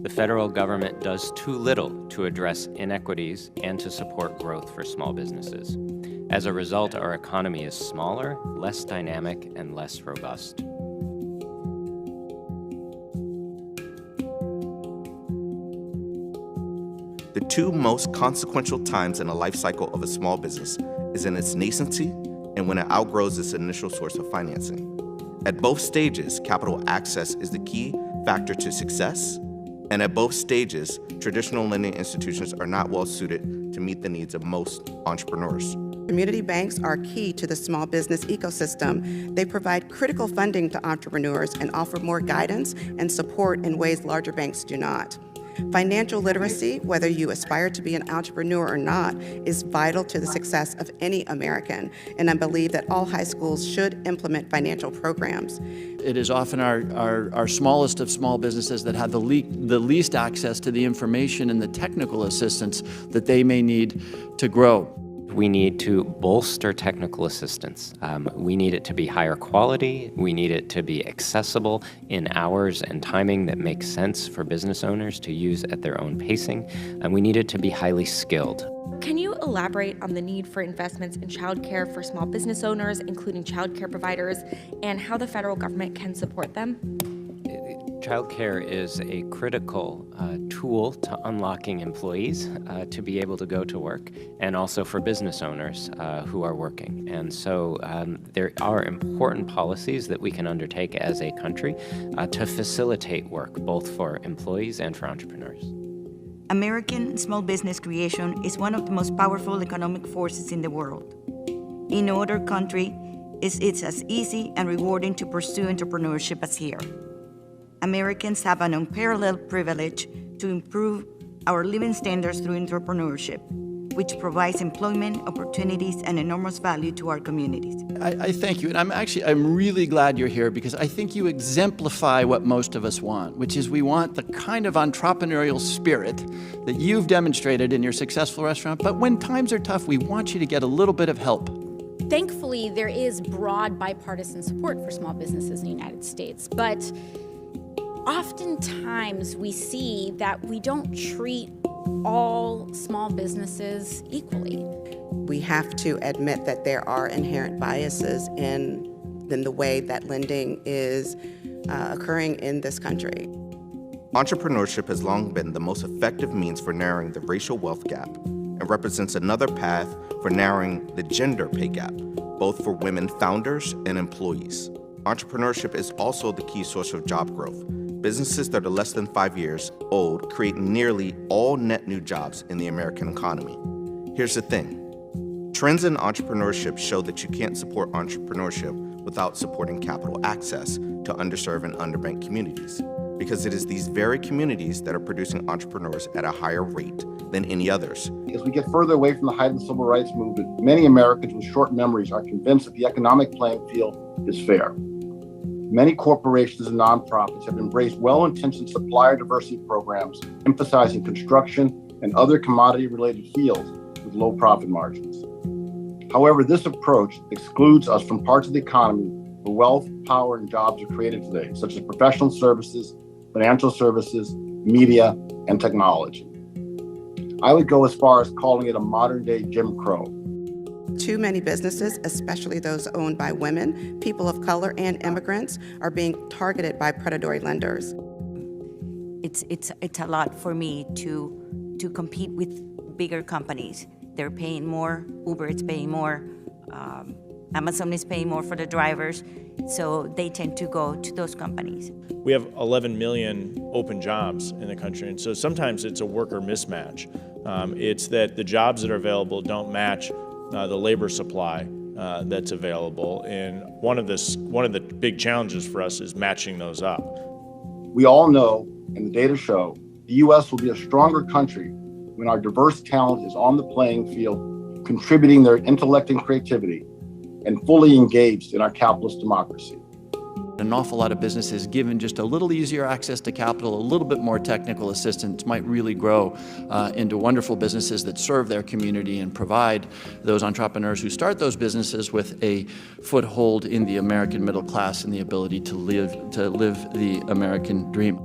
The federal government does too little to address inequities and to support growth for small businesses. As a result, our economy is smaller, less dynamic, and less robust. The two most consequential times in the life cycle of a small business is in its nascency and when it outgrows its initial source of financing. At both stages, capital access is the key factor to success, and at both stages, traditional lending institutions are not well suited to meet the needs of most entrepreneurs. Community banks are key to the small business ecosystem. They provide critical funding to entrepreneurs and offer more guidance and support in ways larger banks do not. Financial literacy, whether you aspire to be an entrepreneur or not, is vital to the success of any American, and I believe that all high schools should implement financial programs. It is often our smallest of small businesses that have the least access to the information and the technical assistance that they may need to grow. We need to bolster technical assistance. We need it to be higher quality. We need it to be accessible in hours and timing that makes sense for business owners to use at their own pacing. And we need it to be highly skilled. Can you elaborate on the need for investments in childcare for small business owners, including childcare providers, and how the federal government can support them? Childcare is a critical tool to unlocking employees to be able to go to work, and also for business owners who are working. And so there are important policies that we can undertake as a country to facilitate work, both for employees and for entrepreneurs. American small business creation is one of the most powerful economic forces in the world. In no other country it's as easy and rewarding to pursue entrepreneurship as here. Americans have an unparalleled privilege to improve our living standards through entrepreneurship, which provides employment opportunities and enormous value to our communities. I thank you, and I'm really glad you're here because I think you exemplify what most of us want, which is we want the kind of entrepreneurial spirit that you've demonstrated in your successful restaurant, but when times are tough, we want you to get a little bit of help. Thankfully, there is broad bipartisan support for small businesses in the United States, but oftentimes we see that we don't treat all small businesses equally. We have to admit that there are inherent biases in the way that lending is occurring in this country. Entrepreneurship has long been the most effective means for narrowing the racial wealth gap and represents another path for narrowing the gender pay gap, both for women founders and employees. Entrepreneurship is also the key source of job growth. Businesses that are less than 5 years old create nearly all net new jobs in the American economy. Here's the thing. Trends in entrepreneurship show that you can't support entrepreneurship without supporting capital access to underserved and underbanked communities, because it is these very communities that are producing entrepreneurs at a higher rate than any others. As we get further away from the height of the civil rights movement, many Americans with short memories are convinced that the economic playing field is fair. Many corporations and nonprofits have embraced well-intentioned supplier diversity programs, emphasizing construction and other commodity-related fields with low profit margins. However, this approach excludes us from parts of the economy where wealth, power, and jobs are created today, such as professional services, financial services, media, and technology. I would go as far as calling it a modern-day Jim Crow. Too many businesses, especially those owned by women, people of color, and immigrants, are being targeted by predatory lenders. It's a lot for me to compete with bigger companies. They're paying more, Uber is paying more, Amazon is paying more for the drivers, so they tend to go to those companies. We have 11 million open jobs in the country, and so sometimes it's a worker mismatch. It's that the jobs that are available don't match the labor supply that's available, and one of the big challenges for us is matching those up. We all know, and the data show, the U.S. will be a stronger country when our diverse talent is on the playing field, contributing their intellect and creativity, and fully engaged in our capitalist democracy. An awful lot of businesses, given just a little easier access to capital, a little bit more technical assistance, might really grow into wonderful businesses that serve their community and provide those entrepreneurs who start those businesses with a foothold in the American middle class and the ability to live the American dream.